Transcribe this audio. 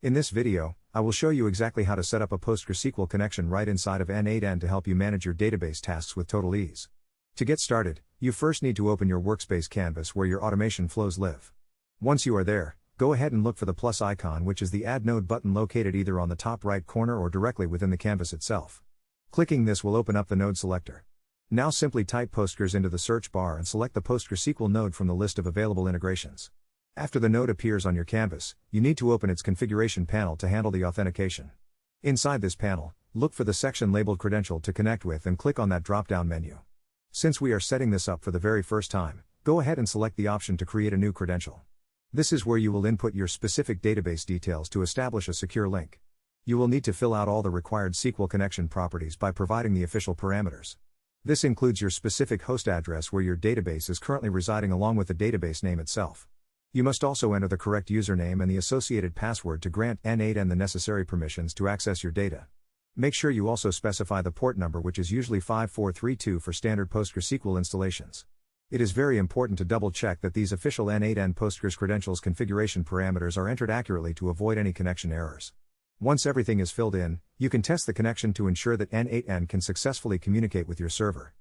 In this video, I will show you exactly how to set up a Postgresql connection right inside of N8n to help you manage your database tasks with total ease. To get started, you first need to open your workspace canvas where your automation flows live. Once you are there, go ahead and look for the plus icon, which is the Add Node button located either on the top right corner or directly within the canvas itself. Clicking this will open up the node selector. Now simply type Postgres into the search bar and select the Postgresql node from the list of available integrations. After the node appears on your canvas, you need to open its configuration panel to handle the authentication. Inside this panel, look for the section labeled Credential to connect with and click on that drop-down menu. Since we are setting this up for the very first time, go ahead and select the option to create a new credential. This is where you will input your specific database details to establish a secure link. You will need to fill out all the required SQL connection properties by providing the official parameters. This includes your specific host address where your database is currently residing along with the database name itself. You must also enter the correct username and the associated password to grant N8n the necessary permissions to access your data. Make sure you also specify the port number, which is usually 5432 for standard Postgresql installations. It is very important to double check that these official N8n Postgres credentials configuration parameters are entered accurately to avoid any connection errors. Once everything is filled in, you can test the connection to ensure that N8n can successfully communicate with your server.